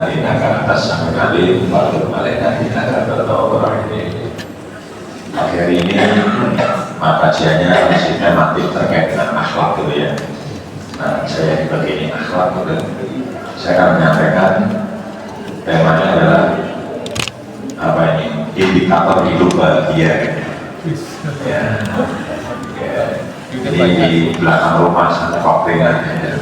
Tindakan atas sama kali waktu malaikat tindakan berdoa ini akhir ini kajiannya masih tematik terkait dengan akhlak gitu ya. Nah, saya dibagi ini akhlak gitu. Saya akan menyampaikan temanya adalah apa ini, indikator hidup bahagia ya. Jadi di belakang rumah sana koktelan ya.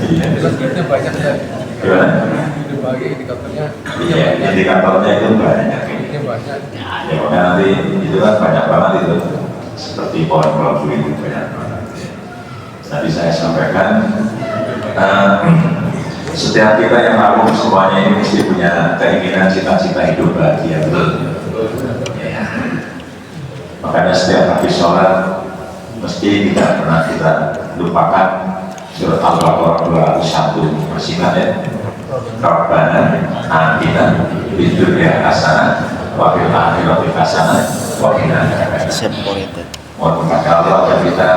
Indikatornya banyak ya. Gimana? Hidup bahagia indikatornya. Iya, indikatornya itu banyak. Ini banyak. Ya, nanti itu kan banyak banget itu, seperti pohon-pohon itu banyak banget. Tadi saya sampaikan, setiap kita yang tahu semuanya ini mesti punya keinginan cita-cita hidup bahagia, betul? Ya. Makanya setiap habis sholat mesti tidak pernah kita lupakan surat Al-Baqarah 201, masih ingat ya? Rabbana atina fid dunya hasanah wa fil akhirati hasanah wa qina adzabannar. Mohon kepada Allah agar kita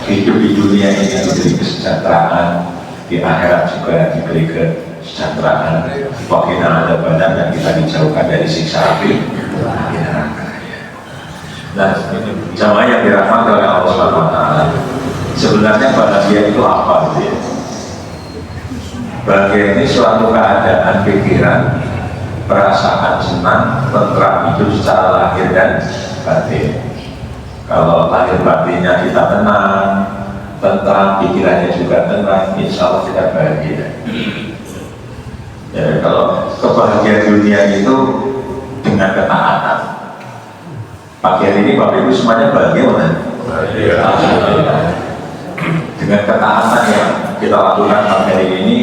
hidup di dunia ini diberi kesejahteraan, di akhirat juga diberi kesejahteraan, wa qina adzabannar, dan kita dijauhkan dari siksa api neraka. Nah, jamaah yang dirahmati oleh Allah Subhanahu wa taala, sebenarnya bahagia itu apa gitu ya? Bahagia ini suatu keadaan pikiran, perasaan senang, tentram hidup secara lahir dan batin. Kalau lahir batinnya kita tenang, tentram, pikirannya juga tenang, insya Allah kita bahagia. Jadi kalau kebahagiaan dunia itu dengan ketaatan. Pagi hari ini Bapak Ibu semuanya bahagia mana? Dengan ketaatan yang kita lakukan pagi hari ini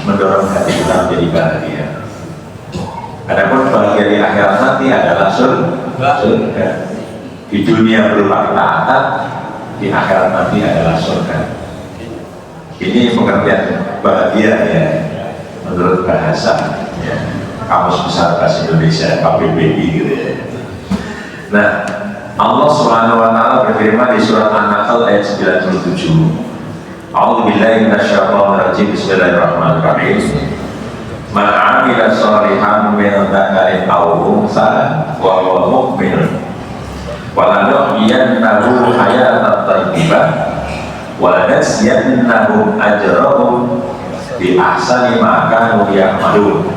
mendorong hati kita menjadi bahagia. Adapun bahagia di akhirat nanti adalah surga. Di dunia berupa ketaatan, di akhirat nanti adalah surga. Ini pengertian bahagia ya, menurut bahasa ya, Kamus Besar Bahasa Indonesia KBBI gitu ya. Nah, Allah Subhanahu wa taala berfirman di surat An-Nahl ayat 97. A'udzubillahi minasyaitonir rajim. Bismillahirrahmanirrahim. Man 'amila shalihan min dzakarin aw untha wa huwa mu'min wa lanuhyiyannahu hayatan thayyibah wa lanajziyannahum ajrahum bi ahsani ma kanu ya'malun.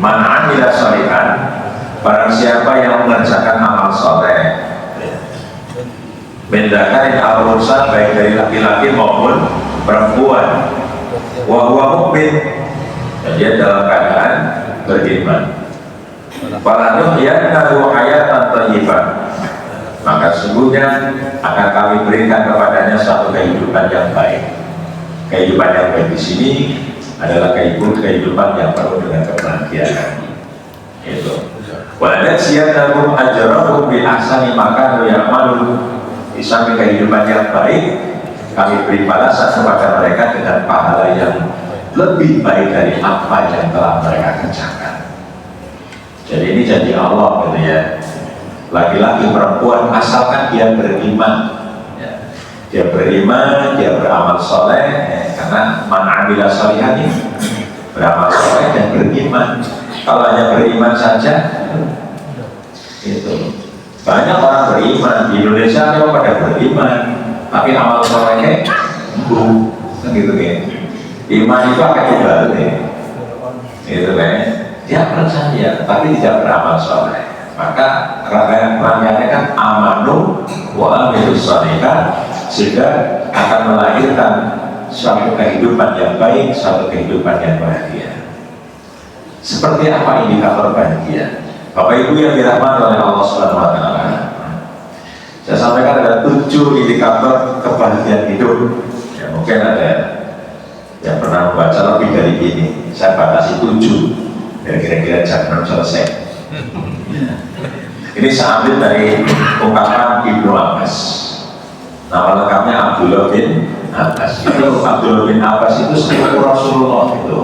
Man 'amila shalihan, barang siapa yang mengerjakan amal soleh, mendakarin al-ursan, baik dari laki-laki maupun perempuan, wa huwa mu'min, dan dia dalam keadaan beriman, falanuhyiyannahu hayatan thayyibah, maka sesungguhnya akan kami berikan kepadanya suatu kehidupan yang baik. Kehidupan yang baik di sini adalah kehidupan yang penuh dengan kebahagiaan. Itu. Waladadziyannahum ajrahum bi ahsani ma kanu ya'malun. Di samping kehidupan yang baik, kami beri balasan kepada mereka dengan pahala yang lebih baik dari apa yang telah mereka kerjakan. Jadi ini janji Allah gitu ya. Laki-laki perempuan asalkan dia beriman ya. Dia beriman, dia beramal soleh ya. Karena man 'amila shalihan ini beramal soleh dan beriman. Kalau hanya beriman saja, itu banyak orang beriman di Indonesia memang pada beriman, tapi amal solehnya gitu kan. Iman itu akan dibalik, gitu kan. Dia percaya, tapi tidak beramal soleh. Maka rangkaiannya kan amanu wa amilus sholihat, sehingga akan melahirkan suatu kehidupan yang baik, suatu kehidupan yang bahagia. Seperti apa indikator bahagia? Bapak Ibu yang dirahmati oleh Allah Subhanahu wa taala, saya sampaikan ada 7 indikator kebahagiaan hidup. Ya, mungkin ada yang pernah membaca lebih dari ini. Saya batasi 7 dan kira-kira jam 6 selesai. Ini saya ambil dari ungkapan Ibnu Abbas. Nama lengkapnya Abdullah bin Abbas. Itu Abdullah bin Abbas itu sepupu Rasulullah itu.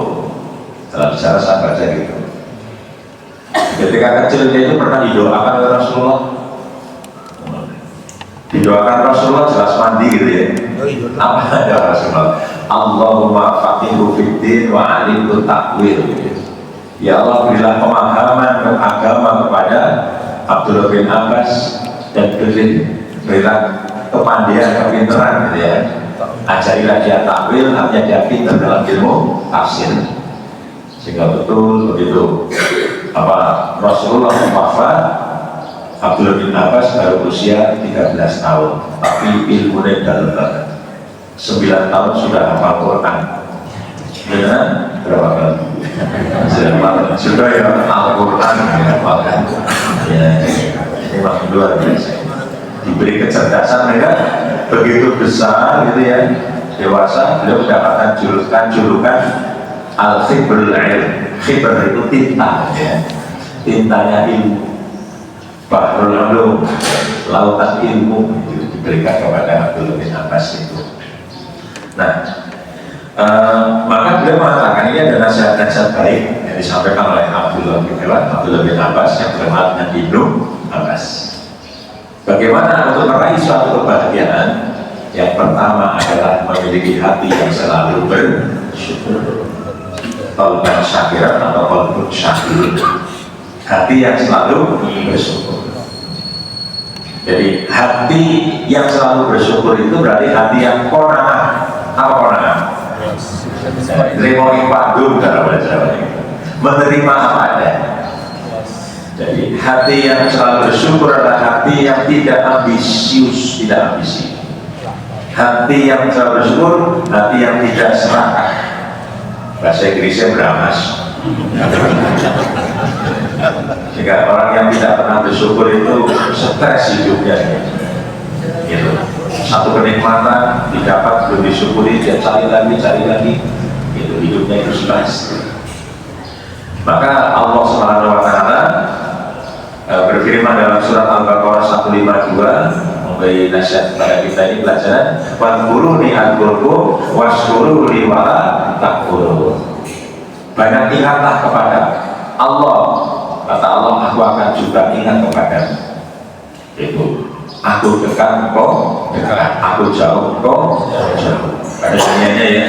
Dalam sejarah saya baca gitu. Ketika kecil dia itu pernah didoakan oleh Rasulullah. Didoakan Rasulullah jelas mandi gitu ya. Apa ya Rasulullah? Allahumma faqihu fiddin wa alimhu takwil. Ya Allah, berilah pemahaman agama kepada Abdullah bin Abbas dan berilah kepandaian, kepintaran gitu ya. Ajarilah dia takwil, artinya dia pintar dalam ilmu tafsir. Sehingga betul begitu Rasulullah wafat, Abdullah bin Abbas baru usia 13 tahun, tapi ilmunya dalam banget. 9 tahun sudah hafal Quran. Dengan berapa kali? Sudah ya Al-Quran dihafalkan. Ya, ini memang luar biasa. Diberi kecerdasan mereka begitu besar gitu ya, dewasa beliau mendapatkan julukan Al-Khibrul Ilm. Khibr itu tinta ya. Tintanya ilmu, Bahrul Ulum, lautan ilmu itu diberikan kepada Abdullah bin Abbas itu. Nah, maka beliau mengatakan ini ada nasihat-nasihat baik yang disampaikan oleh Abdullah bin Abbas yang terkenal dengan Ibnu Abbas. Bagaimana untuk meraih suatu kebahagiaan? Yang pertama adalah memiliki hati yang selalu bersyukur. Qalban syakiran atau qalbun syakir. Hati yang selalu bersyukur. Jadi hati yang selalu bersyukur itu berarti hati yang qanaah. Apa qanaah? Terima padu dalam bahasa Jawa. Menerima apa ada. Jadi hati yang selalu bersyukur adalah hati yang tidak ambisius, tidak ambisi. Hati yang selalu bersyukur, hati yang tidak serakah. Bahasa Inggrisnya beramas. Jika orang yang tidak pernah bersyukur itu stres hidupnya. Gitu. Satu kenikmatan didapat belum disyukuri, dia cari lagi, itu hidupnya itu stres. Maka Allah Subhanahu Wa Taala berfirman dalam surat Al-Baqarah 152 memberi nasihat kepada kita ini pelajaran wadkuruni adkurku waskuruni wala takfurun. Banyak ingatlah kepada Allah, kata Allah, aku akan juga ingat kepada itu. Aku dekat, engkau dekat. Aku jauh, engkau jauh. Ada semuanya ya.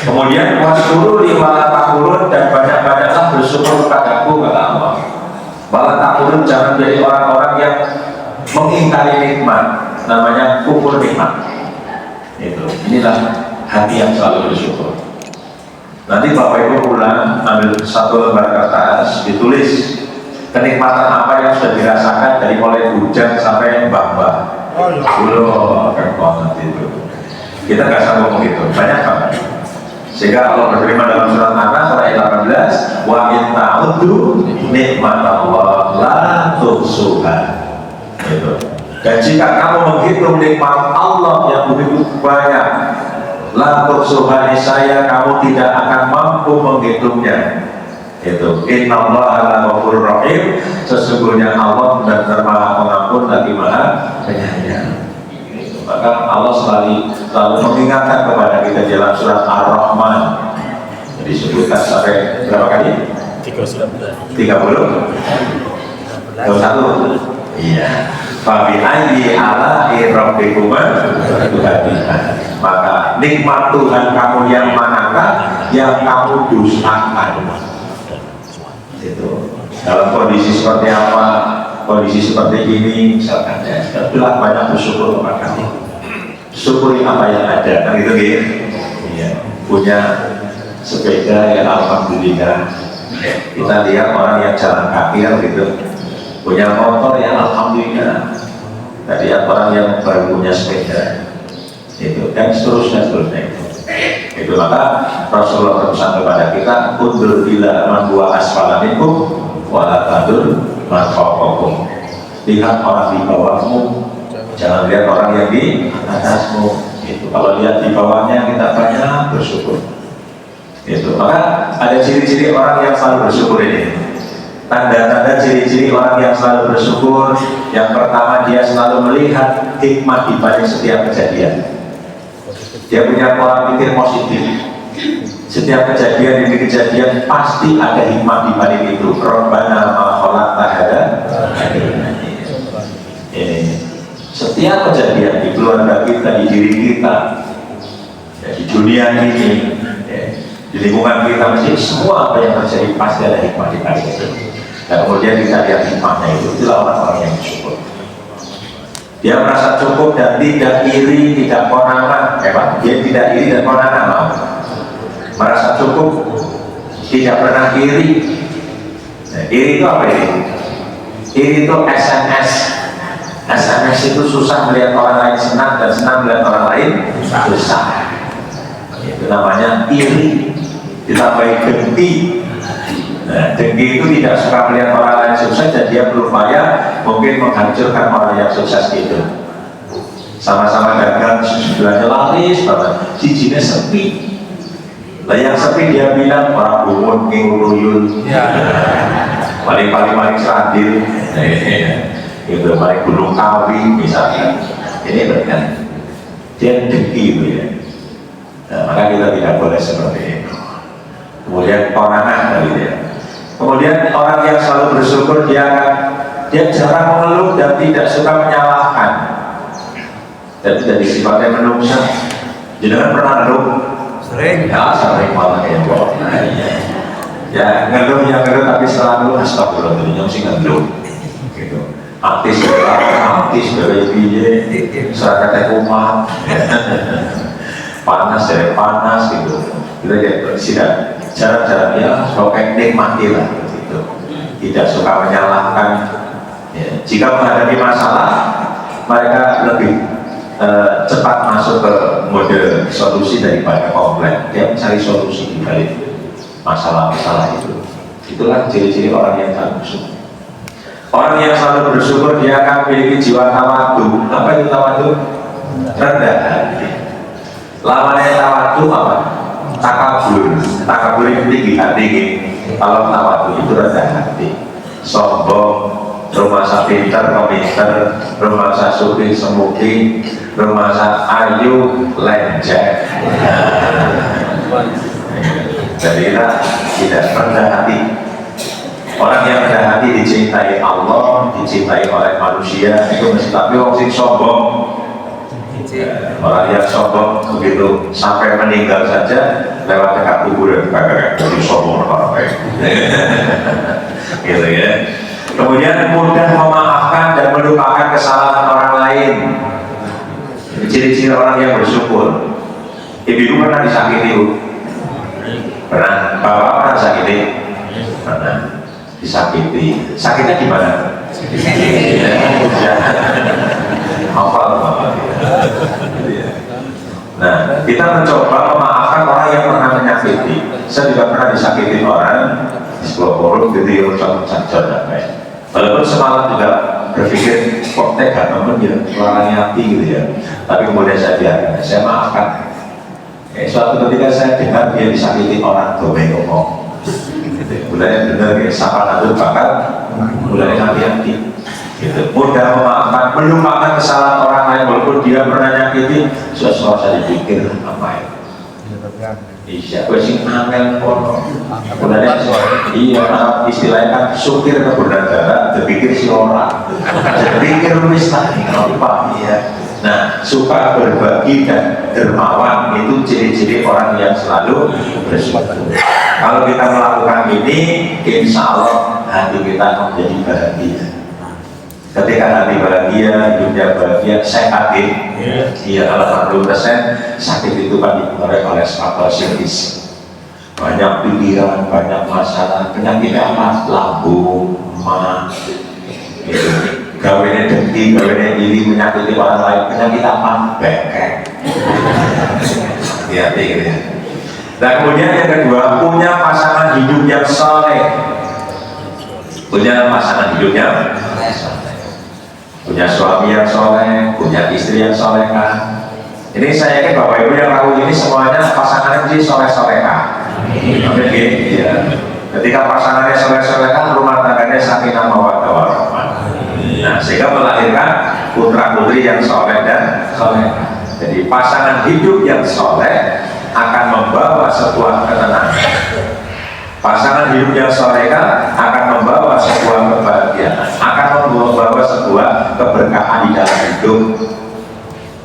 Kemudian wasyukuru li wala takfurun, dan banyak-banyaklah bersyukur padaku, kata Allah. Wala takfurun, jangan jadi orang-orang yang mengingkari nikmat, namanya kufur nikmat. Itu. Inilah hati yang selalu bersyukur. Nanti Bapak Ibu pulang ambil satu lembar kertas, ditulis kenikmatan apa yang sudah dirasakan dari mulai hujan sampai mbah-mbah. Banget itu. Kita nggak sanggup menghitung, banyak banget. Sehingga Allah berfirman dalam surat An-Nas ayat 18, wa in ta'uddu nikmatallah la tuhsuha. Gitu. Dan jika kamu menghitung nikmat Allah yang begitu banyak, la tuhsuha, saya kamu tidak akan mampu menghitungnya. Itu innallaha la-ghafurur rahim, sesungguhnya Allah benar-benar Maha Pengampun lagi Maha Penyayang. Maka Allah selalu mengingatkan kepada kita dalam surat Ar-Rahman, disebutkan sampai berapa kali? 30. 31. Iya. Fabi ayyi ala'i rabbikuma tukadziban. Maka nikmat Tuhan kamu yang manakah yang kamu dustakan? Itu dalam kondisi seperti apa, kondisi seperti ini misalkan ya, itulah banyak bersyukur kepada Allah. Syukuri apa yang ada, kan gitu gitu. Iya. Punya sepeda ya alhamdulillah. Kita lihat orang yang jalan kaki gitu, punya motor ya alhamdulillah. Kita lihat orang yang baru punya sepeda, itu dan seterusnya. Itu maka Rasulullah berpesan kepada kita, undur bila man huwa asfala minkum wala tadur man fawqakum. Lihat orang di bawahmu, jangan lihat orang yang di atasmu. Itu kalau lihat di bawahnya kita banyak bersyukur. Itu maka ada ciri-ciri orang yang selalu bersyukur ini. Tanda-tanda ciri-ciri orang yang selalu bersyukur, yang pertama dia selalu melihat hikmah di balik setiap kejadian. Dia punya pola pikir positif. Setiap kejadian demi kejadian pasti ada hikmah di balik itu. Rabbana ma khalaqta hadza ini. Setiap kejadian di keluarga kita, di diri kita, ya, di dunia ini, ya, di lingkungan kita, mesti semua apa yang terjadi pasti ada hikmah di balik itu. Dan kemudian kita lihat hikmahnya itulah orang-orang yang bersyukur. Dia merasa cukup dan tidak iri, tidak konangan, dia tidak iri dan konangan, merasa cukup, tidak pernah iri. Nah, iri itu apa ini? Iri itu SMS. SMS itu susah melihat orang lain senang dan senang melihat orang lain susah. Itu namanya iri. Ditambahi dengki. Nah, dengki itu tidak suka melihat orang lain sukses dan dia berupaya mungkin menghancurkan orang yang sukses itu. Sama-sama dagang, sebelahnya laris banget, sijinya sepi. Lah yang sepi dia bilang orang bumun, nguruyun, paling seradil, itu paling gunung kawi misalnya. Ini berarti dia dengki itu ya. Nah, maka kita tidak boleh seperti itu. Kemudian konangan tadi ya. Kemudian orang yang selalu bersyukur dia jarang mengeluh dan tidak suka menyalahkan. Jadi dari sifatnya menungsa. Jangan pernah ngeluh. Sering. Ya sering malah ya. Ya ngeluh tapi selalu astagfirullah yang sih ngeluh. Gitu. Artis dari piye, serakatnya umat. Panas dari panas gitu. Kita tidak jarang-jarang ya pokoknya nikmati lah gitu. Tidak suka menyalahkan ya. Jika menghadapi masalah mereka lebih cepat masuk ke mode solusi daripada komplain. Dia mencari solusi di balik masalah-masalah itu. Itulah ciri-ciri orang yang selalu bersyukur. Orang yang selalu bersyukur dia akan memiliki jiwa tawadu. Apa itu tawadu? Rendah hati. Lawannya tawadu apa? Takabur. Takabur itu tinggi hati. Kalau tawadu itu rendah hati. Sombong, rumasa pintar, pemintar, rumasa suki, semuki, rumasa ayu, lenjek. Jadi kita tidak rendah hati. Orang yang rendah hati dicintai Allah, dicintai oleh manusia. Itu mesti tapi orang sing sombong. Orang yang sombong begitu sampai meninggal saja lewat dekat kuburan kakak jadi sombong orang lain. Gitu ya. Kemudian mudah memaafkan dan melupakan kesalahan orang lain. Ciri-ciri orang yang bersyukur. Ibu pernah disakiti, Bu? Pernah? Bapak pernah disakiti? Pernah disakiti. Sakitnya gimana? Hafal Bapak. Nah, kita mencoba memaafkan orang yang pernah menyakiti. Saya juga pernah disakiti orang di sebuah forum gitu ya, ucap-ucap damai. Walaupun semalam juga berpikir kok tega temen ya, suaranya hati gitu ya. Tapi kemudian saya biarkan, saya maafkan. Suatu ketika saya dengar dia disakiti orang domeng ngomong. Mulanya benar ya, sapa nadur bakal mulanya hati-hati. Gitu. Mudah memaafkan, melupakan kesalahan orang lain walaupun dia pernah nyakiti. Sesuatu saya dipikir apa ya? Iya, gue sih angel kono. Mulanya iya, istilahnya kan supir kebenaran, terpikir si orang, terpikir wis tadi apa ya. Nah, suka berbagi dan dermawan itu ciri-ciri orang yang selalu bersyukur. Kalau kita melakukan ini, insya Allah hati kita akan menjadi bahagia. Ketika hati bahagia, hidupnya bahagia, sehat iya kalau 40% sakit itu kan dipengaruhi oleh faktor psikis. Banyak pikiran, banyak masalah, penyakit apa? Lambung, mah, gitu. Gawene dengki, gawene iri, menyakiti orang lain, penyakit apa? Bengkek. Hati-hati gitu ya. Dan kemudian yang kedua, punya pasangan hidup yang soleh. Punya pasangan hidup yang soleh. Punya suami yang soleh, punya istri yang solehah. Ini saya yakin Bapak Ibu yang tahu ini semuanya pasangannya mesti soleh-solehah. Oke, ya. Ketika pasangannya soleh-solehah, rumah tangganya sakinah mawaddah warahmah. Nah, sehingga melahirkan putra putri yang soleh dan solehah. Jadi pasangan hidup yang soleh akan membawa sebuah ketenangan. Pasangan hidup yang soleha akan membawa sebuah kebahagiaan, akan membawa sebuah keberkahan di dalam hidup.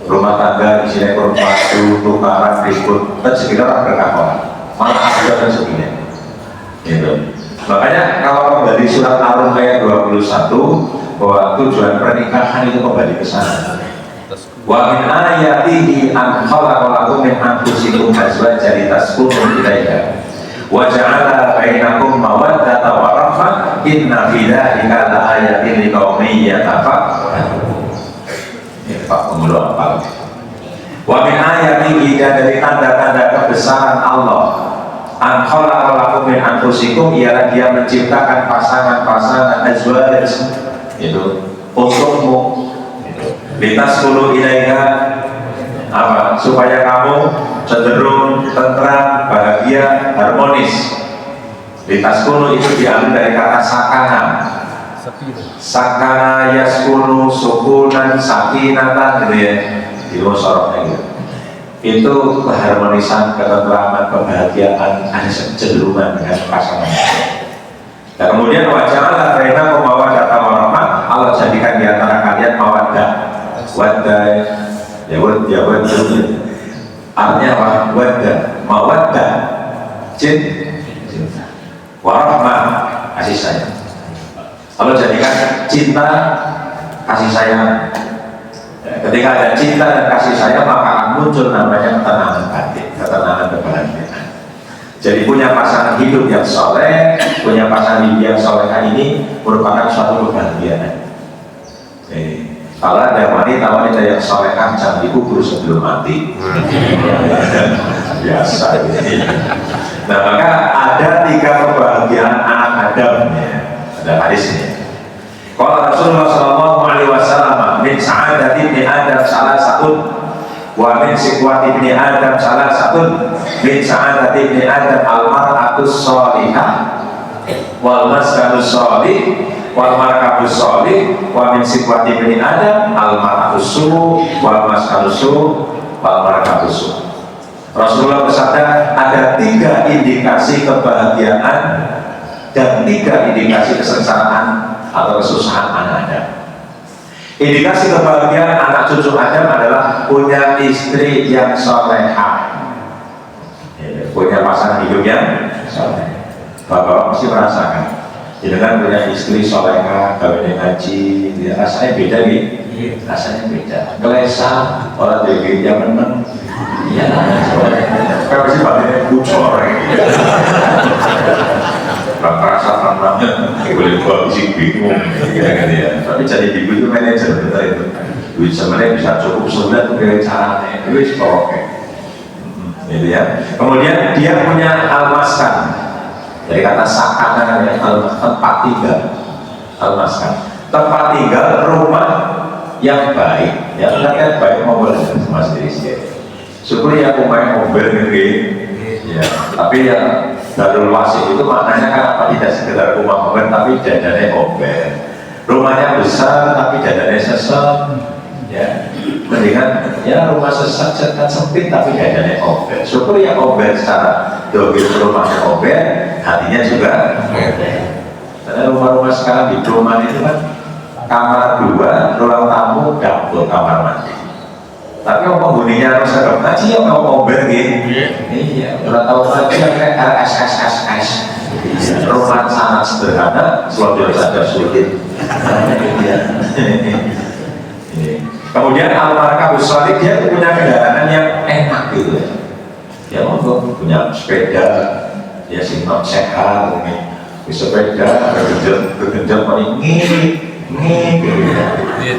Rumah tangga isinya korupsi, tukaran, ribut, dan sekitar berkah orang. Malah ada rezekinya. Gitu. Makanya kalau kembali surat Ar-Rum ayat 21 bahwa tujuan pernikahan itu kembali ke sana. Wa min ayatihi an khalaqa lakum min anfusikum azwajan litaskunu ilaiha wa ja'ala bainakum mawaddatan wa rahmah inna fi dzalika laayatin liqaumin yatafakkarun. Ya, Pak Pengelola Pak. Wa min ayatihi, dan dari tanda-tanda kebesaran Allah, an khalaqa lakum min anfusikum, ialah Dia menciptakan pasangan-pasangan azwaj itu untukmu. Litaskunu ilaiha, apa? Supaya kamu cenderung tentram, bahagia, harmonis. Litaskunu itu diambil dari kata sakana. Sakana yaskunu sukunan sakinatan, gitu ya. Di musoroknya gitu. Itu keharmonisan, ketentraman, kebahagiaan, ada kecenderungan dengan pasangan. Dan kemudian wajahlah rena membawa data warahmah, Allah jadikan di antara kalian mawaddah. Waddah, ya waddah, artinya apa? Waddah, mawaddah, cinta, warahmah, kasih sayang. Allah jadikan cinta, kasih sayang. Ketika ada cinta dan kasih sayang, maka akan muncul namanya ketenangan batin, ketenangan kebahagiaan. Jadi punya pasangan hidup yang soleh, punya pasangan hidup yang soleh ini merupakan suatu kebahagiaan. Kalau ada wanita yang solehah jangan dikubur sebelum mati. Biasa ini. Nah, maka ada 3 kebahagiaan anak Adam ya. Ada hadisnya. Kalau Rasulullah SAW min sa'adati ibni Adam salah satu, wa min sikwati ibni Adam salah satu, min sa'adati ibni Adam al-mar'atus sholihah wal maskanus sholih wal markabus sholih, wa min sikwati ibni Adam al-mar'atus su wal maskanus su wal markabus su. Rasulullah bersabda, ada 3 indikasi kebahagiaan dan 3 indikasi kesengsaraan atau kesusahan anak Adam. Indikasi kebahagiaan anak cucu Adam adalah punya istri yang solehah, punya pasangan hidup yang soleh. Bapak mesti merasakan, dengan punya istri solehah, kawin ngaji, ya, rasanya beda gitu. Rasanya beda. Kelesa orang dari dia menang, ya, kan pasti batinnya bocor. Perasaan banget, boleh buat bisik bingung, kira-kira ya. Tapi jadi ibu itu manajer, betul itu. Duit sebenarnya bisa cukup sudah tuh dari caranya, itu oke. Gitu ya. Kemudian dia punya almaskan, dari kata sakana ya, tempat tinggal, almaskan, tempat tinggal, rumah yang baik. Ya, kan baik mobil sama sendiri. Syukur ya rumahnya mobil gitu. Ya, tapi ya Darul Wasih itu maknanya kan apa, tidak sekedar rumah mobil tapi dadanya mobil. Rumahnya besar tapi dadanya sesat. Ya, mendingan ya rumah sesat kan sempit tapi dadanya mobil. Syukur ya mobil secara dohir rumahnya mobil, hatinya juga mobil. Karena rumah-rumah sekarang di perumahan itu kan kamar 2, ruang tamu, dapur, kamar mandi. Tapi kalau penghuninya harus ada ngaji ya mau mobil gitu. Iya, udah tahu ngaji ya kayak RSS. Rumah sangat sederhana, suatu saja sulit. Kemudian al-markabus sholih, dia punya kendaraan yang enak gitu ya. Ya mau punya sepeda, ya simak sehat, sepeda, bergenjot meninggi.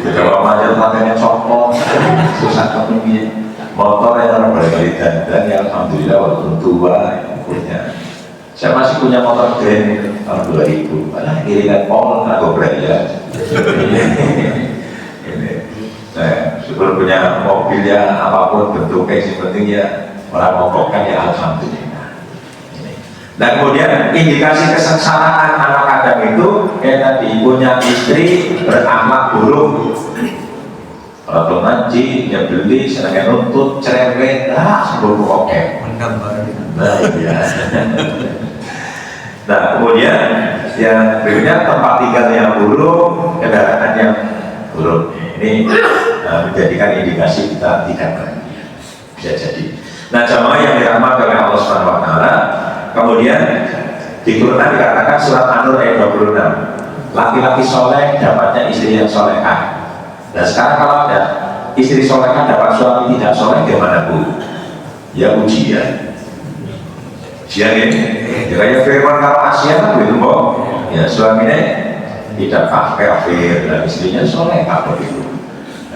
Kalau macet makanya copot, susah kepingin. Motor yang orang berkali dan ya alhamdulillah walaupun tua punya. Saya masih punya motor grand tahun 2000. Padahal iringan Pol nggak beraya. Nah, syukur punya mobil ya apapun bentuknya, yang penting ya orang mogokkan ya alhamdulillah. Dan kemudian indikasi kesengsaraan anak Adam itu kayak tadi, punya istri berakhlak buruk. Kalau ngaji, ya beli, senangnya nuntut, cerewet, sebelum oke. Nah, ya. Nah, kemudian yang berikutnya tempat tinggal yang buruk, kendaraan yang buruk. Ini menjadikan indikasi kita tidak bahagia. Bisa jadi. Nah, jamaah yang dirahmati oleh Allah Subhanahu wa taala, kemudian di Quran dikatakan surat An-Nur ayat 26. Laki-laki soleh dapatnya istri yang solehah. Nah, sekarang kalau ada istri solehah dapat suami tidak soleh, gimana Bu? Ya ujian. Ujian ini. Ya kayak firman kalau Asia kan begitu kok. Ya suaminya tidak kafir dan istrinya solehah begitu.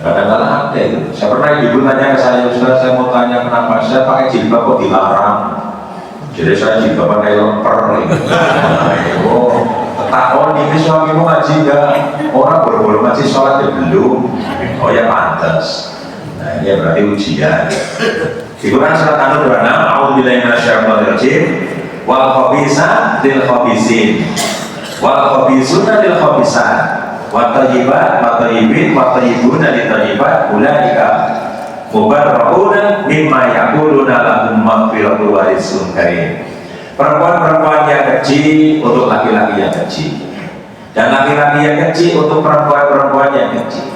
Kadang-kadang ada itu. Saya pernah ibu tanya ke saya, Ustaz, saya mau tanya kenapa saya pakai jilbab kok dilarang. Jadi saya jilbab pakai lemper. Oh, takon ini suamimu ngaji enggak? Orang baru ngaji sholat ya belum. Oh ya pantas. Nah ini berarti ujian. Di Quran surat An-Nur 26, A'udzubillahi minasyaitonir rajim. Wal khabisa lil khabisin. Wal khabisuna lil khabisat. Wa thayyibat wa thayyibin wa thayyibuna lit thayyibat ulaika mubarrauna mimma yaquluna lahum maghfiratu wa rizqun karim. Perempuan-perempuan yang kecil untuk laki-laki yang kecil, dan laki-laki yang kecil untuk perempuan-perempuan yang kecil.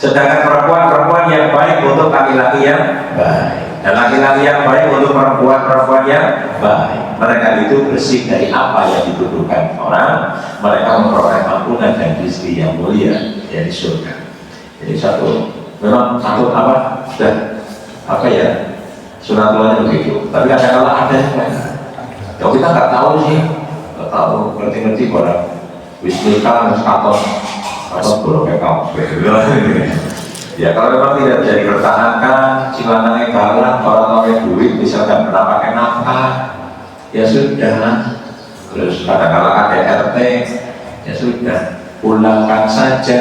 Sedangkan perempuan-perempuan yang baik untuk laki-laki yang baik, dan laki-laki yang baik untuk perempuan-perempuan yang baik. Mereka itu bersih dari apa yang dituduhkan orang. Mereka memperoleh ampunan dan rezeki yang mulia dari surga. Jadi satu, memang takut apa? Sudah apa ya? Sunatulahnya begitu. Tapi kadang-kadang ada yang lain. Ya kita nggak tahu sih, nggak tahu ngerti-ngerti orang. Wismilkan katon buruk ya kalau memang tidak bisa dipertahankan, cilanangnya galak, orang yang duit bisa nggak pernah pakai nafkah, ya sudah. Terus kadang-kadang ada RT, ya sudah, pulangkan saja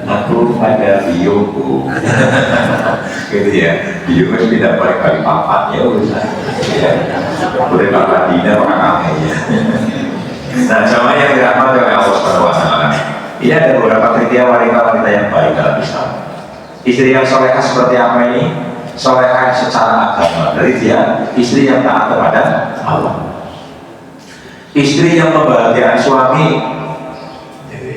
aku pada bioku. Gitu ya, bio itu tidak balik-balik papat, ya urusan ya, boleh papat dina pakai kakek ya. Nah, jamaah yang dirahmati oleh Allah Subhanahu wa taala, ini ada beberapa kriteria wanita-wanita yang baik dalam Islam. Istri yang solehah seperti apa ini? Solehah secara agama, dari dia istri yang taat kepada Allah. Istri yang membahagiakan suami,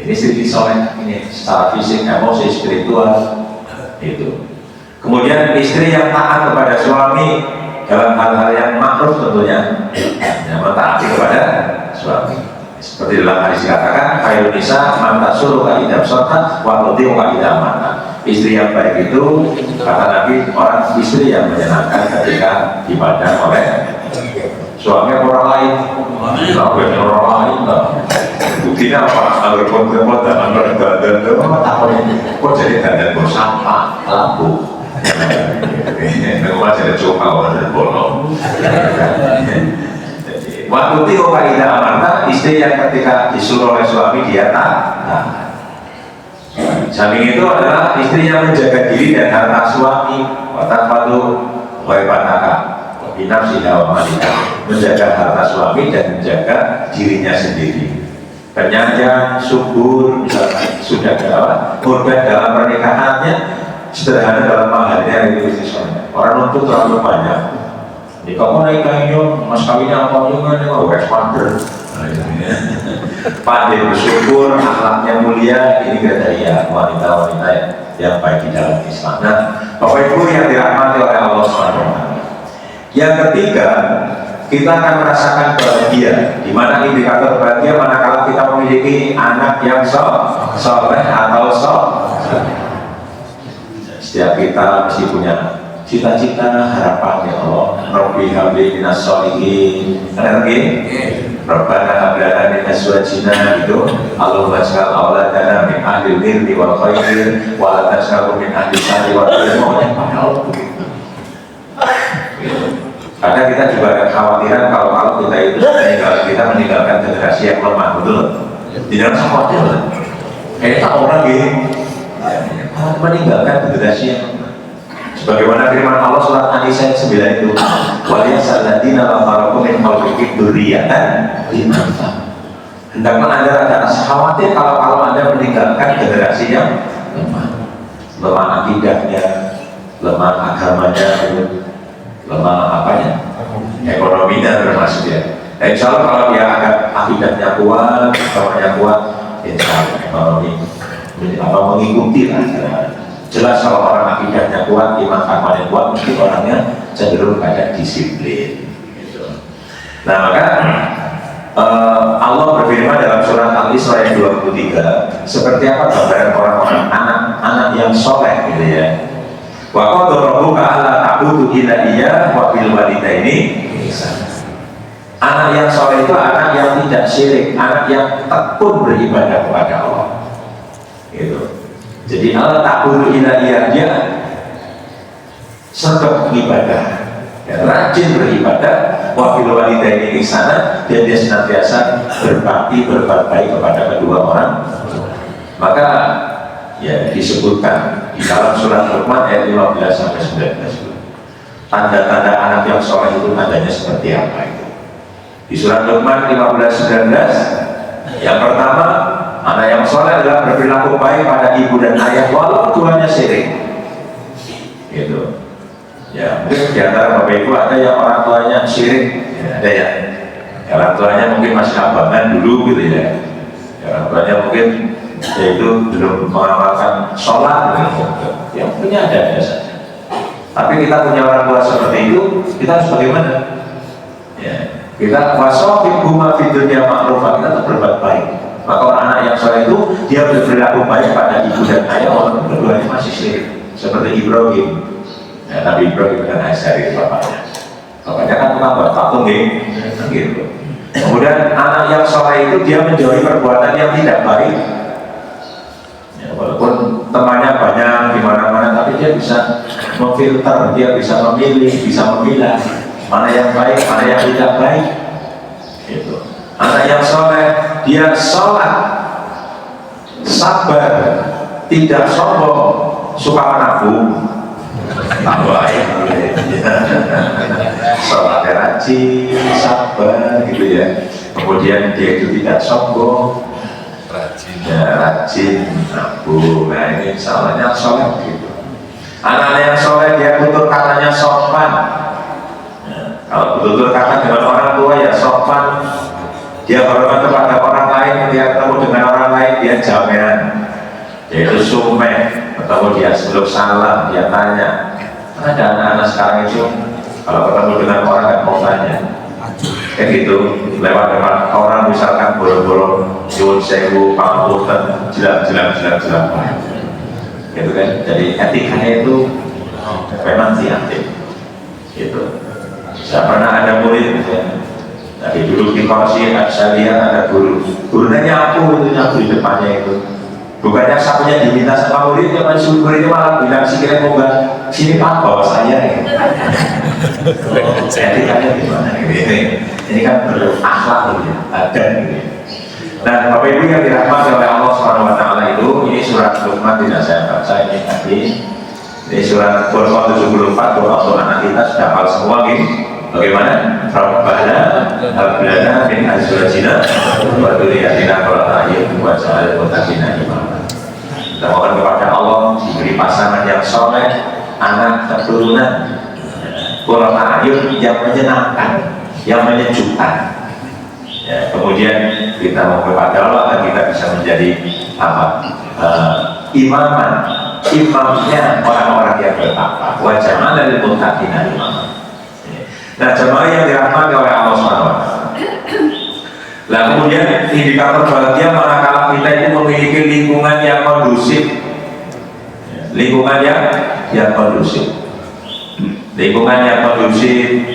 istri soleh ini secara fisik, emosi, spiritual itu. Kemudian istri yang taat kepada suami dalam hal-hal yang makruh tentunya, yang mentaati kepada suami. Seperti dalam hadis dikatakan, khairun nisa man tasuru ka idam sota wa tutiu ka idam mata. Istri yang baik itu, kata Nabi, orang istri yang menyenangkan ketika dipandang oleh suami orang lain. Orang lain buktinya apa? Agar konten-konten, agar dandan, kok jadi dandan bersama lampu. Nggak jadi coba orang bolong. Waktu itu kaidah amanah, istri yang ketika disuruh oleh suami dia taat. Samping itu adalah istri yang menjaga diri dan harta suami. Watafadu waibataka binafsiha wa malika, menjaga harta suami dan menjaga dirinya sendiri. Penyayang, subur, misalkan sudah korban dalam pernikahannya, sederhana dalam mahalnya itu istri suami. Orang untuk terlalu banyak. Di kamu naik kayu, mas kawinnya apa juga nih, oh expander. Pandai bersyukur, akhlaknya mulia, ini kriteria wanita-wanita yang baik di dalam Islam. Nah, Bapak Ibu yang dirahmati oleh Allah SWT. Yang ketiga, kita akan merasakan bahagia. Di mana indikator bahagia manakala kita memiliki anak yang soleh atau soleh. Setiap kita mesti punya cita-cita, harapan ya Allah. Rabbi habli minas sholihin. Energi. Rabbana hablana min azwajina itu Allahumma ja'al auladana min ahli birri wal khair wa la taj'alhu min ahli syarri wal khair. Karena kita juga ada kekhawatiran kalau kita itu meninggalkan generasi yang lemah, betul? Tidak usah khawatir. Kayaknya orang gini meninggalkan generasi yang sebagaimana firman Allah surat An-Nisa 9 itu, waliyasalladzina lam tarakum min khalqikum dzurriyyatan liman. Hendaklah Anda ada rasa khawatir kalau Anda meninggalkan generasi yang lemah akidahnya, lemah agamanya, lemah apanya, ekonominya termasuk ya. Insya Allah kalau dia agak akidahnya kuat, bapaknya kuat, insya Allah mengikuti lah. Jelas kalau orang akidahnya kuat, iman amalnya kuat, mesti orangnya cenderung pada disiplin. Gitu. Nah maka Allah berfirman dalam surat Al-Isra ayat 23, seperti apa gambaran orang-orang anak-anak yang soleh, gitu ya. Wa qadara rabbuka alla ta'budu illa iyyah wa bil walidaini ihsana. Anak yang soleh itu anak yang tidak syirik, anak yang tekun beribadah kepada Allah. Gitu. Jadi Allah ta'budu illa iyyah, dia sergap ibadah, ya, rajin beribadah, wa bil walidaini ihsana, dan dia senantiasa berbakti, berbuat baik kepada kedua orang. Maka ya disebutkan di dalam surat Luqman ayat 15 sampai 19. Tanda-tanda anak yang soleh itu tandanya seperti apa itu? Di surat Luqman 15-19, yang pertama, anak yang soleh adalah berperilaku baik pada ibu dan ayah walau tuanya syirik. Gitu. Ya, mungkin di antara bapak ibu ada yang orang tuanya syirik, ya, ada ya. Orang tuanya mungkin masih abangan dulu gitu ya. Orang tuanya mungkin yaitu belum mengamalkan sholat gitu. Ya punya ada saja. Tapi kita punya orang tua seperti itu, kita harus bagaimana? Ya, kita wasofi buma fidunya makrufah, kita tetap berbuat baik. Maka anak yang soleh itu dia berperilaku baik pada ibu dan ayah walaupun keduanya masih syirik. Seperti Ibrahim. Ya, Nabi Ibrahim dan Azhar itu bapaknya. Bapaknya kan tukang buat patung gitu. Kemudian anak yang soleh itu dia menjauhi perbuatan yang tidak baik. Ya, walaupun temannya banyak di mana-mana, tapi dia bisa memfilter, dia bisa memilih, bisa memilah mana yang baik, mana yang tidak baik. Gitu. Anak yang soleh dia sholat, sabar, tidak sombong, suka menabung. Tambah ya, sholatnya rajin, sabar gitu ya. Kemudian dia itu tidak sombong, rajin nabung. Nah ini salahnya soleh gitu. Anak yang soleh dia tutur katanya sopan. Ya, kalau tutur kata dengan orang tua ya sopan. Dia hormat kepada orang lain, dia ketemu dengan orang lain dia jaminan. Yaitu sumeh. Ketemu dia sebelum salam, dia tanya. Ada anak-anak sekarang itu kalau ketemu dengan orang nggak mau tanya, kayak gitu. Lewat depan orang misalkan bolong-bolong, nyuwun sewu, pangapunten, jelas, gitu kan. Jadi etikanya itu memang diaktif. Gitu. Saya pernah ada murid, ya. Dari dulu di kursi saya lihat ada gurunya nyapu di depannya itu. Bukannya sapunya diminta sama muridnya, muridnya malah bilang sikirnya mau nggak sini pak bawa saya. Saya ditanya gimana ini kan perlu akhlak gitu, adan gitu. Dan bapak ibu yang dirahmati oleh Allah SWT itu, ini surat Luqman tidak saya baca ini tadi. Ini surat Qur'an 74, doa untuk anak kita sudah hafal semua gitu. Bagaimana? Rabbana hablana min azwajina wa dzurriyyatina qurrata a'yun waj'alna lil muttaqina imama. Kita mohon kepada Allah diberi pasangan yang soleh, anak keturunan qurrata a'yun yang menyenangkan, yang menyejukkan. Ya, kemudian kita mohon kepada Allah agar kita bisa menjadi imamnya orang-orang yang bertakwa. Waj'alna lil muttaqina imama. Nah, jemaah yang dirahmati oleh Allah SWT. Nah, kemudian indikator bahagia manakala kita itu memiliki lingkungan yang kondusif, lingkungan yang kondusif, lingkungan yang kondusif,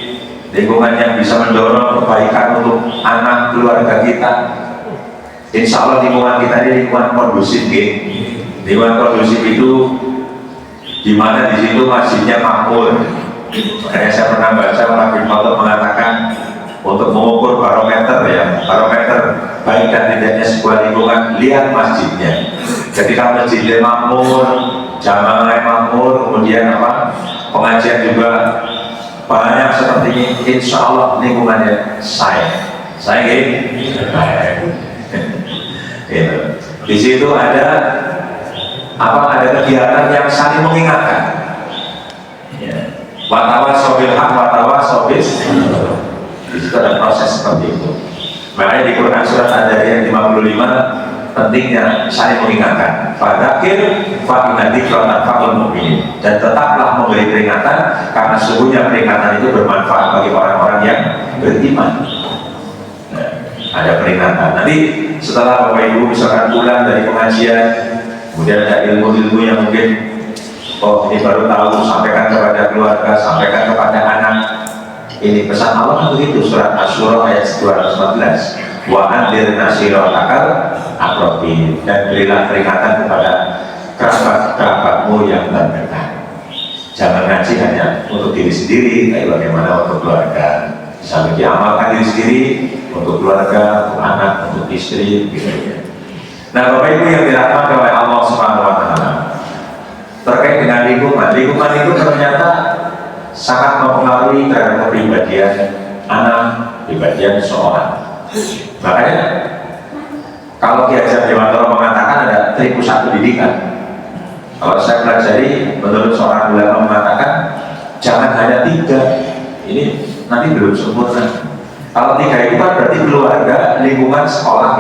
lingkungan yang bisa mendorong kebaikan untuk anak keluarga kita. Insya Allah lingkungan kita ini lingkungan kondusif, lingkungan kondusif itu di mana di situ masjidnya makmur. Makanya saya pernah baca Nabi Muhammad mengatakan untuk mengukur barometer baik dan tidaknya sebuah lingkungan, lihat masjidnya. Ketika masjidnya makmur, jamaahnya makmur, kemudian pengajian juga banyak seperti ini, insya Allah lingkungannya saya gitu. Di situ ada kegiatan yang saling mengingatkan. Watawa sobil hak, watawa sobis. Di situ ada proses seperti itu. Makanya di Quran surat Ad-Dariyat 55 pentingnya saling mengingatkan. Fadzakir fa inna dzikra tanfa'ul mu'minin. Dan tetaplah memberi peringatan karena sesungguhnya peringatan itu bermanfaat bagi orang-orang yang beriman. Nah, ada peringatan. Nanti setelah Bapak Ibu misalkan pulang dari pengajian, kemudian ada ilmu-ilmu yang mungkin ini baru tahu, sampaikan kepada keluarga, sampaikan kepada anak. Ini pesan Allah kan begitu, surat Asy-Syura ayat 214. Wa andir nasiratakal aqrabin, dan berilah peringatan kepada kerabat-kerabatmu yang terdekat. Jangan ngaji hanya untuk diri sendiri, tapi bagaimana untuk keluarga. Bisa diamalkan diri sendiri, untuk keluarga, untuk anak, untuk istri, gitu ya. Nah, Bapak Ibu yang dirahmati oleh Allah Subhanahu wa Ta'ala, terkait dengan lingkungan itu ternyata sangat mempengaruhi terhadap kepribadian anak, kepribadian seorang. Makanya kalau Ki Hajar Dewantara mengatakan ada 3 pusat pendidikan. Kalau saya pelajari, menurut seorang ulama mengatakan jangan hanya 3. Ini nanti belum sempurna. Kalau 3 itu kan berarti keluarga, lingkungan, sekolah,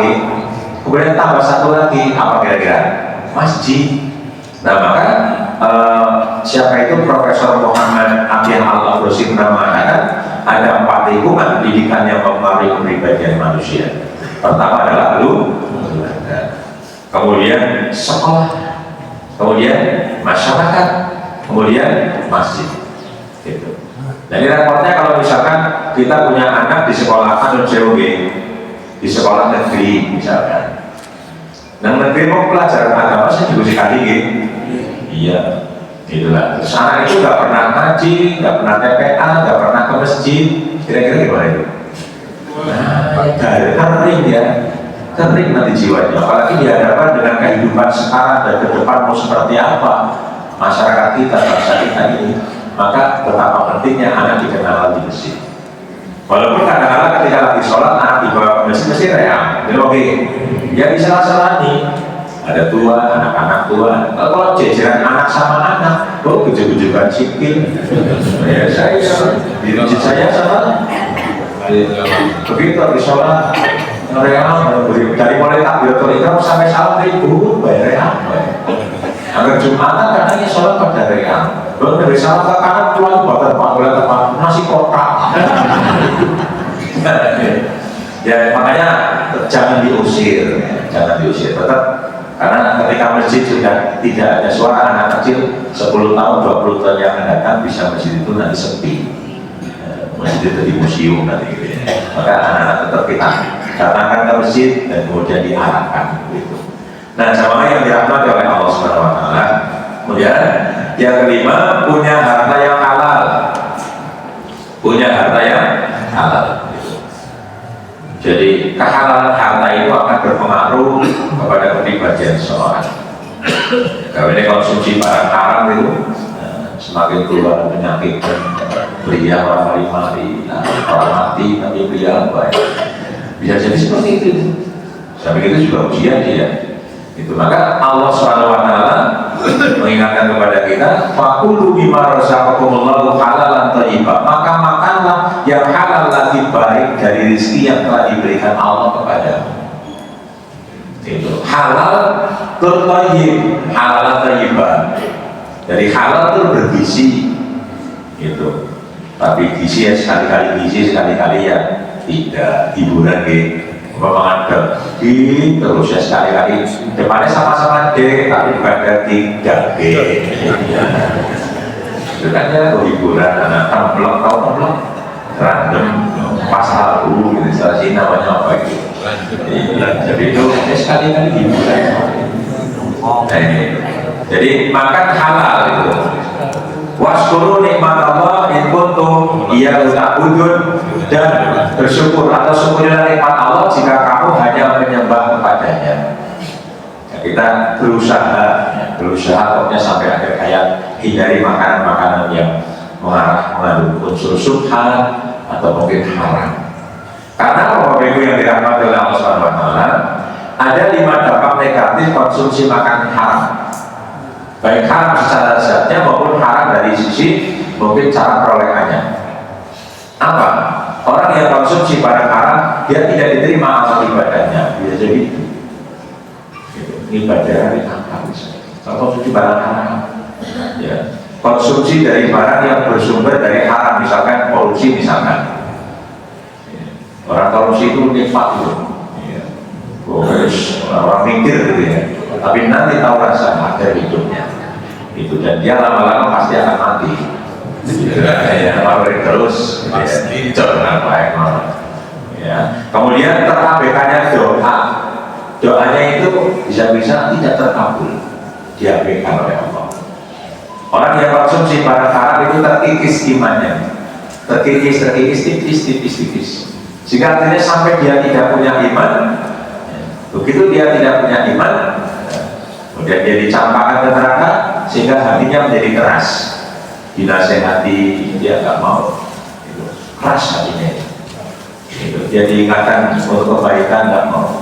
kemudian tambah 1 lagi, apa kira-kira? Masjid. Nah, maka siapa itu Profesor Muhammad Abdul Al-Abrosi pernah mengatakan ada 4 lingkungan pendidikan yang mempengaruhi kepribadian manusia. Pertama adalah keluarga, kemudian sekolah, kemudian masyarakat, kemudian masjid. Gitu. Jadi reportnya kalau misalkan kita punya anak di sekolah JOB, di sekolah negeri misalkan. Nah, negeri mau pelajaran agama saya juga sekali iya, itulah. Terus anak itu nggak pernah ngaji, nggak pernah TPA, nggak pernah ke masjid. Kira-kira gimana itu? Nah, kering ya, kering nanti jiwanya. Apalagi dihadapkan dengan kehidupan sekarang dan ke depan mau seperti apa masyarakat kita, bangsa kita ini. Maka betapa pentingnya anak dikenal di masjid. Walaupun kadang-kadang ketika lagi sholat, anak dibawa ke masjid mesti reang. Jadi oke, ya disalah-salah nih. Ada tua, anak-anak tua. Kalau jajaran anak sama anak, gejek-gejekan sipil. Ya saya di masjid saya sama. Begitu di sholat, reang. Dari mulai takbiratul ihram sampai salam ribut, bayar reang. Agar Jumatan katanya sholat pada reang. Belum dari salam ke kanan keluar buatan panggilan tempat nasi kotak. Ya makanya jangan diusir, tetap, karena ketika masjid sudah tidak ada suara anak kecil 10 tahun, 20 tahun yang akan datang, bisa masjid itu nanti sepi, masjid itu di museum nanti gitu ya. Maka anak-anak tetap kita datangkan ke masjid dan kemudian diarahkan gitu. Nah, jamaah yang dirahmati oleh Allah Subhanahu wa Ta'ala, kemudian yang kelima, punya harta yang halal. Jadi kehalalan harta itu akan berpengaruh kepada kepribadian seseorang. Kalau ini konsumsi barang haram itu semakin keluar penyakit, pria orang mati, orang mati tapi pria baik. Bisa jadi seperti itu. Sampai itu juga ujian dia. Itu maka Allah SWT mengingatkan kepada kita, fakulu bima razaqakumullahu halalan thayyiban, maka makanlah yang halal lagi baik dari rezeki yang telah diberikan Allah kepadamu. Itu halal thayyib, halalan thayyiban. Dari halal itu bergizi, itu. Tapi gizi ya sekali-kali gizi, sekali-kali ya tidak, hiburan gitu. Bapak daging terus ya sekali-kali depannya sama-sama D tapi bukan daging itu kan ya hiburan anak templok random pasal gitu sih namanya apa itu. Jadi itu ya sekali-kali hiburan. Jadi makan halal itu. Waskuru nikmat Allah in kuntum iya ta'budun, dan bersyukur atau syukurilah nikmat Allah jika kamu hanya menyembah kepadanya. Ya, kita berusaha pokoknya sampai akhir hayat hindari makanan-makanan yang mengandung unsur subhan atau mungkin haram. Karena Bapak Ibu yang dirahmati oleh Allah Subhanahu wa Ta'ala, ada 5 dampak negatif konsumsi makanan haram. Baik haram secara zatnya maupun haram dari sisi mungkin cara perolehannya. Apa? Orang yang konsumsi barang haram, dia tidak diterima amal ibadahnya. Bisa jadi itu. Ibadah hari apa misalnya? Kalau konsumsi barang haram, ya. Konsumsi dari barang yang bersumber dari haram, misalkan korupsi misalkan. Orang korupsi itu nikmat itu. Orang mikir gitu ya. Tapi nanti tahu rasa akhir hidupnya. Itu dan dia lama-lama pasti akan mati. Ya, pabrik terus. Pasti jangan baik. Ya. Kemudian terabaikannya doa. Doanya itu bisa-bisa tidak terkabul. Diabaikan oleh Allah. Orang yang konsumsi barang haram itu terkikis imannya, terkikis, tipis. Sehingga akhirnya sampai dia tidak punya iman. Begitu dia tidak punya iman, kemudian dia dicampakkan ke neraka, sehingga hatinya menjadi keras. Dinasehati, dia nggak mau. Keras hatinya. Dia diingatkan untuk kebaikan, nggak mau.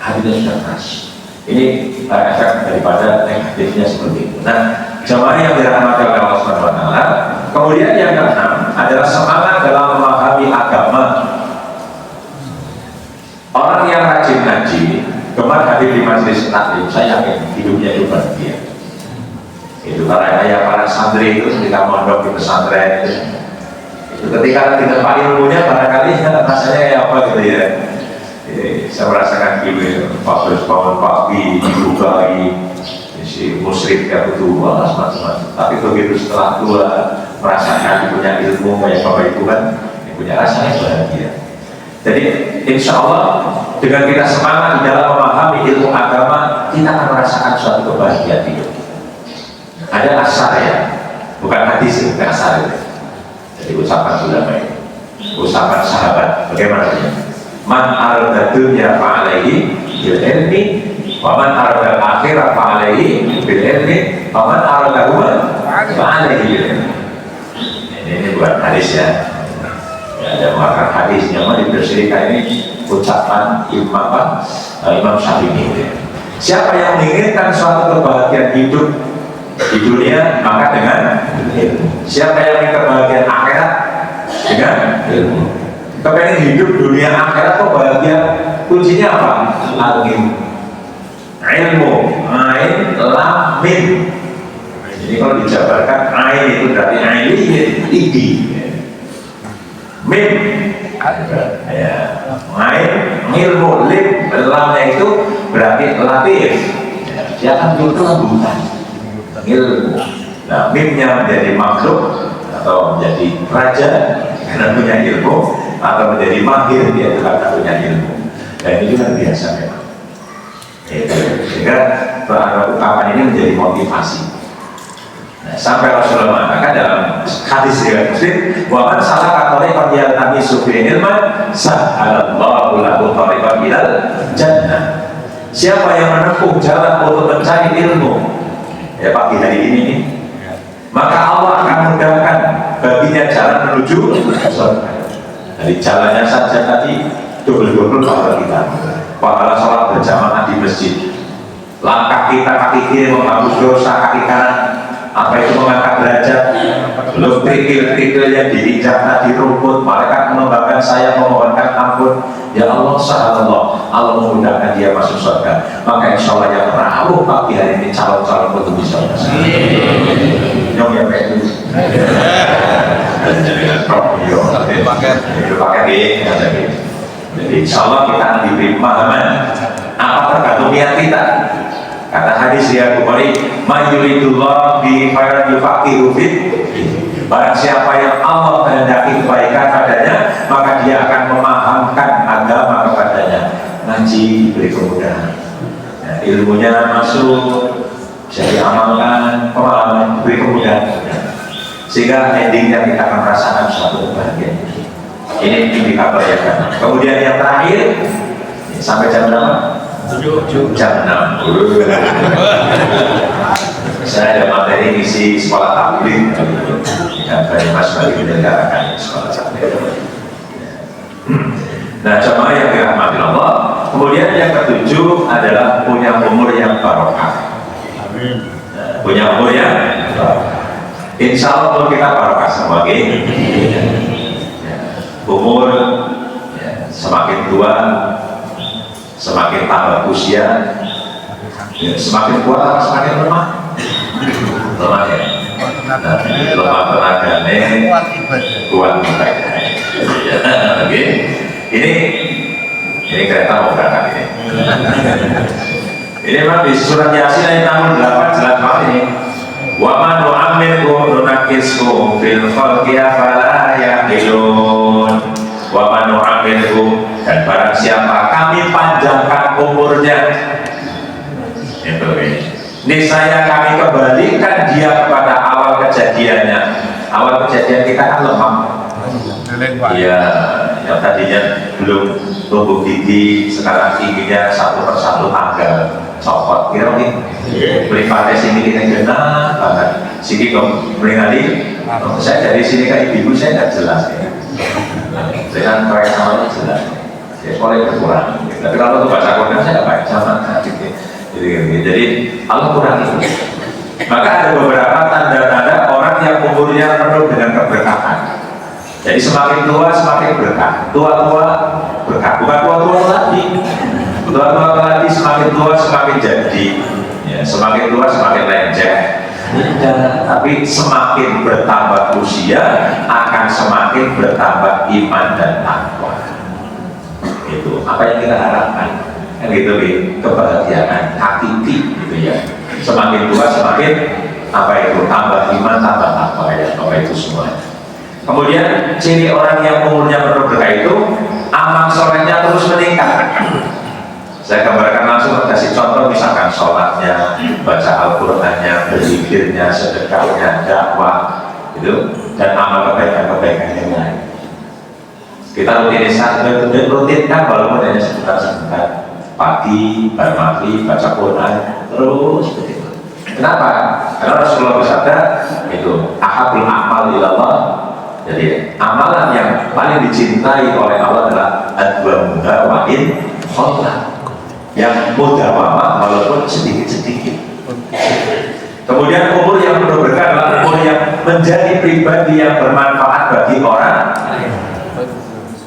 Hatinya sudah keras. Ini efek daripada negatifnya seperti itu. Nah, jemaah yang dirahmati oleh Allah Subhanahu wa taala. Kemudian yang keenam adalah semangat dalam memahami agama. Orang yang rajin ngaji, gemar hadir di majelis taklim, saya yakin hidupnya itu bahagia. Itu karena para santri itu ketika mondok di pesantren itu ketika di tempat ilmunya barangkali rasanya kayak apa gitu ya. Saya merasakan gitu, pas bangun pagi dibuka lagi si musyrik ya butuh balas macam-macam. Tapi begitu setelah tua merasakan punya ilmu kayak bapak ibu kan, punya rasanya bahagia. Jadi insya Allah dengan kita semangat di dalam memahami ilmu agama, kita akan merasakan suatu kebahagiaan hidup. Ada asar ya, bukan hadis, bukan asar itu. Jadi ucapan ulama ini, ucapan sahabat, bagaimana ini? Man arada dunya fa'alaihi bil ilmi, wa man arada akhirah fa'alaihi bil ilmi, wa man arada huma fa'alaihi bil ilmi. Ini bukan hadis ya. Ada makar hadis yang dibersihkan ini ucapan Imam Syafi'i. Siapa yang menginginkan suatu kebahagiaan hidup di dunia, maka dengan ilmu. Siapa yang ingin kebahagiaan akhirat, dengan ilmu. Kepengen hidup dunia akhirat kok bahagia, kuncinya apa? Ilmu. Ain lam mim. Jadi kalau dijabarkan ain itu berarti ain tinggi. Mim ya, ain ilmu, lim, lamnya itu berarti latif. Dia akan berkelembutan ilmu. Nah, mimnya menjadi makhluk atau menjadi raja karena punya ilmu, atau menjadi mahir dia karena punya ilmu. Dan itu kan biasa memang. Sehingga ungkapan ini menjadi motivasi. Nah, sampai Rasulullah mengatakan dalam hadis riwayat Muslim, wa man salaka tariqan yaltamisu fihi ilman sahhalallahu lahu tariqan ilal jannah. Siapa yang menempuh jalan untuk mencari ilmu ya pagi hari ini nih, maka Allah akan mudahkan baginya jalan menuju surga. Dari jalannya saja tadi double pahala kita, pahala sholat berjamaah di masjid, langkah kita kaki kiri menghapus dosa kaki kanan, apa itu mengangkat derajat, belum kerikil-kerikil yang diinjak di rumput, malaikat mengembangkan saya memohonkan ampun. Ya Allah, sahabatullah, Allah memudahkan dia masuk surga. Maka insya Allah yang rawuh pagi hari ini calon-calon untuk bisa masuk. Nyong ya kayak itu. Pakai jadi insya Allah kita akan diberi pemahaman. Apa tergantung niat kita. Kata hadis riwayat Bukhari, "Mayyuridullah bi khairan yufaqihu fid." Barang siapa yang Allah kehendaki kebaikan padanya, maka dia akan memahamkan agama kepadanya. Ngaji diberi kemudahan. Nah, ilmunya masuk, bisa diamalkan, pengalaman diberi kemudahan. Sehingga endingnya kita akan merasakan suatu kebahagiaan. Ini indikator yang pertama. Kemudian yang terakhir, sampai jam berapa? Jam 6. Saya ada materi isi sekolah tabligh yang banyak Mas Bali menyelenggarakan sekolah tabligh. Nah, jemaah yang dirahmati Allah. Kemudian yang ketujuh adalah punya umur yang barokah. Amin. Punya umur yang barokah. Insya Allah kita barokah sebagai umur ya, semakin tua semakin tambah usia ya, semakin kuat semakin lemah ya. Nah, lemah tenaganya kuat ibadah. Ya, oke. Ini kereta mau berangkat ini. Ini memang di surat Yasin ayat 68 jelas banget ini. Wa man nu'ammirhu nunakishu fil khalqi afala yaqilun. Wa man nu'ammirhu, dan barang siapa kami panjangkan umurnya, itu ini. Niscaya kami kembalikan dia kepada awal kejadiannya. Awal kejadian kita kan lemah. Iya, yang tadinya belum tumbuh gigi, sekarang giginya satu persatu tanggal copot. Kira nih, pelipatnya sini kita genah banget. Sini dong, meringati. Saya dari sini kan ibu saya nggak jelas ya. Saya kan kayak sama jelas. Ya, sekolah berkurang. Tapi kalau untuk baca Quran saya nggak baik sama. Jadi Allah kurang itu. Maka ada beberapa tanda-tanda orang yang umurnya penuh dengan keberkahan. Jadi semakin tua semakin berkah, tua-tua berkah, bukan tua-tua lagi. Tua-tua lagi semakin tua semakin jadi, ya, semakin tua semakin lenjek. Tapi semakin bertambah usia akan semakin bertambah iman dan takwa. Itu apa yang kita harapkan. Kan gitu kebahagiaan hakiki gitu ya. Semakin tua semakin apa itu tambah iman tambah takwa ya, apa itu semuanya. Kemudian ciri orang yang umurnya penuh berkah itu amal solehnya terus meningkat. Saya gambarkan langsung, kasih contoh misalkan sholatnya, baca Al-Qur'annya, berzikirnya, sedekahnya, dakwah itu, dan amal kebaikan-kebaikan yang lain. Kita rutinkan walaupun hanya sebentar-sebentar, pagi, baru maghrib, baca Quran, terus begitu. Kenapa? Karena Rasulullah bersabda itu ahabul amal ilallah. Jadi amalan yang paling dicintai oleh Allah adalah adwamuha wa in khalla, yang mudawamah walaupun sedikit-sedikit. Kemudian umur yang penuh berkah adalah umur yang menjadi pribadi yang bermanfaat bagi orang.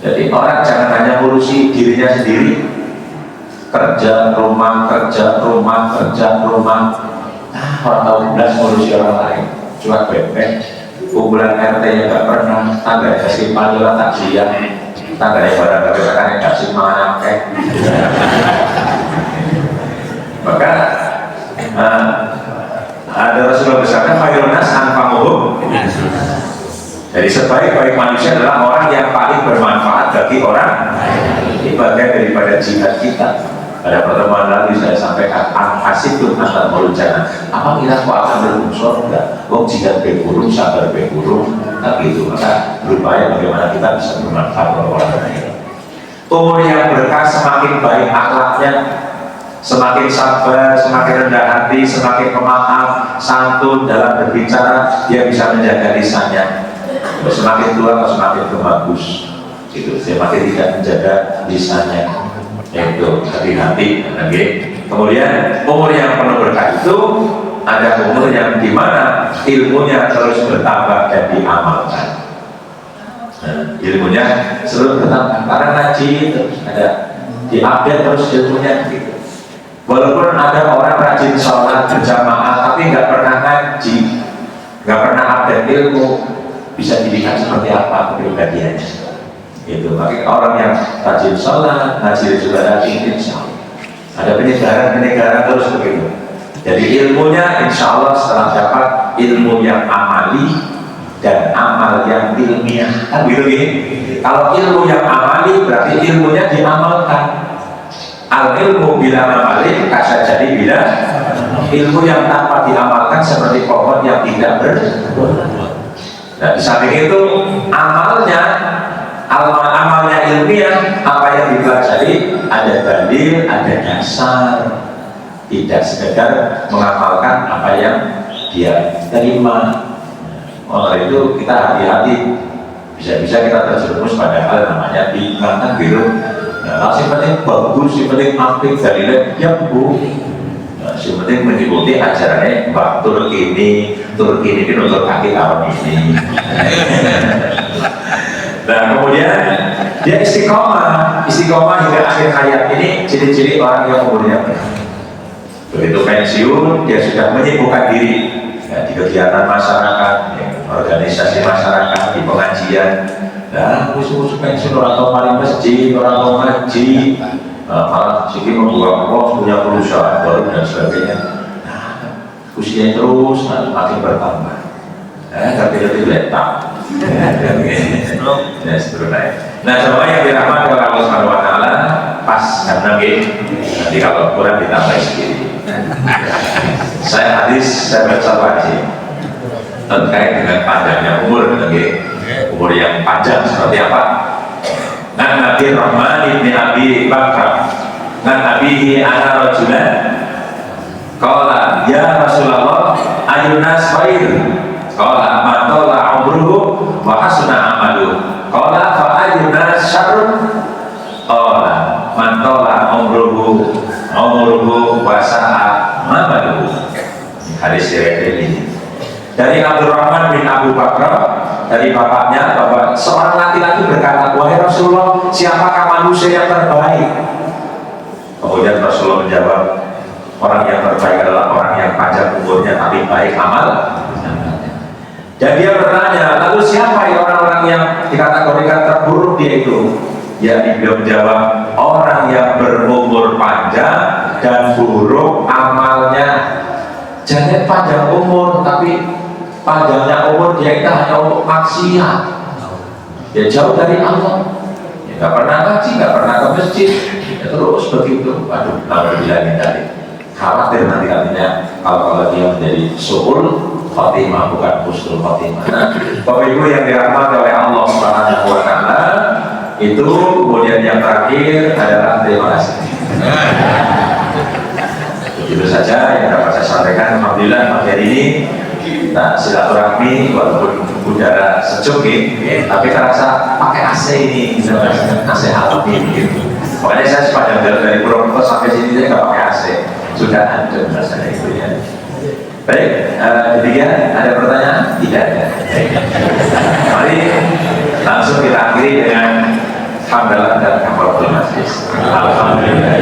Jadi orang jangan hanya ngurusi dirinya sendiri, kerja rumah, kerja rumah, kerja rumah. Orang tahu belas ngurusi orang lain, cuak bebek. Kumpulan RT yang gak pernah, tangga kasih panggilan takziah, tangga yang pada katakan yang kasih mana maka ada Rasulullah bersabda mayoritas anfa'uhum. Jadi sebaik-baik manusia adalah orang yang paling bermanfaat bagi orang. Ini bagian daripada jihad kita. Pada pertemuan lalu saya sampaikan asibun antar merujana. Apa kira kau akan berhubung surga? Wong jihad beburung, sabar beburung. Tapi itu maka berupaya bagaimana kita bisa bermanfaat bagi orang lain. Umur yang berkah semakin baik akhlaknya, semakin sabar, semakin rendah hati, semakin pemaaf, santun dalam berbicara, dia bisa menjaga lisannya. Semakin tua atau semakin bagus, itu semakin tidak menjaga lisannya. Itu hati-hati. Kemudian umur yang penuh berkah itu ada umur yang dimana ilmunya terus bertambah dan diamalkan. Ilmunya selalu bertambah karena ngaji terus ada diupdate terus ilmunya gitu. Walaupun ada orang rajin sholat berjamaah tapi nggak pernah ngaji, nggak pernah update ilmu, bisa dilihat seperti apa kepribadiannya. Itu makanya orang yang rajin sholat, ngaji juga rajin, insya Allah ada penyegaran terus begitu. Jadi ilmunya insya Allah setelah dapat ilmu yang amali dan amal yang ilmiah, kan gitu gini. Kalau ilmu yang amali berarti ilmunya diamalkan. Al ilmu bila amali kasa jadi bila ilmu yang tanpa diamalkan seperti pohon yang tidak berbuah. Nah di samping itu amalnya ilmiah, apa yang dipelajari ada dalil, ada dasar, tidak sekedar mengamalkan apa yang dia terima. Oleh itu kita hati-hati, bisa-bisa kita terjerumus pada hal namanya bid'ah biru. Nah, yang penting bagus, yang penting aktif dalilnya ya bu. Nah, yang penting mengikuti ajarannya Mbak Turki ini untuk kaki kawan ini. Nah kemudian dia istiqomah hingga akhir hayat. Ini ciri-ciri orang yang umurnya begitu pensiun, dia sudah menyibukkan diri ya, di kegiatan masyarakat, ya, organisasi masyarakat, di pengajian. Nah, khusus pensiun orang tua paling masjid, orang tua ngaji, malah sedikit membuka pos, punya perusahaan baru dan sebagainya. Nah, usia terus makin bertambah. Tapi lebih letak. Nah, semua yang dirahmati oleh Allah Subhanahu Wa Taala pas karena nanti kalau kurang ditambah sendiri. Saya baca wajib terkait dengan panjangnya umur, umur yang panjang seperti apa? Nah, Nabi Rahman ibn Abi Bakar, nah Nabi ana rajulan, qala ya Rasulullah ayunas khair, qala man tala umruhu wa hasuna amaluhu, qala fa ayunas syarrun, qala man tala umruhu wa sa'a amaluhu. Hadis riwayat ini dari Abdurrahman bin Abu Bakar, dari bapaknya bahwa seorang laki-laki berkata, wahai Rasulullah, siapakah manusia yang terbaik? Kemudian Rasulullah menjawab, orang yang terbaik adalah orang yang panjang umurnya tapi baik amal. Dan dia bertanya, lalu siapa yang orang-orang yang dikategorikan terburuk dia itu? Ya, dia menjawab, orang yang berumur panjang dan buruk amalnya. Jangan panjang umur, tapi panjangnya umur dia itu hanya untuk maksiat. Dia jauh dari Allah. Dia nggak pernah ngaji, nggak pernah ke masjid. Ya, terus begitu. Aduh, kalau bilangin tadi, khawatir nanti artinya kalau dia menjadi su'ul khotimah, bukan husnul khotimah. Nah, Bapak Ibu yang dirahmati oleh Allah Subhanahu Wa Taala, itu kemudian yang terakhir adalah terima kasih. Itu saja yang dapat saya sampaikan. Alhamdulillah pagi hari ini kita silaturahmi walaupun udara sejuk ya, tapi terasa pakai AC ini, AC alami gitu. Makanya saya sepanjang jalan dari Purwokerto sampai sini saya nggak pakai AC, sudah ada rasanya itu ya. Baik, demikian ada pertanyaan? Tidak ada. Baik. Mari langsung kita akhiri dengan hamdalah dan kafaratul majlis. Alhamdulillah.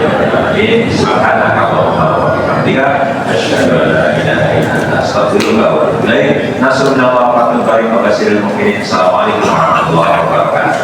Ini subhanallah. Asyhadu an la ilaha illa anta astaghfiruka wa atubu ilaik. Nasrullah wa fathul qarib wa basyiril mu'minin. Assalamualaikum warahmatullahi wabarakatuh.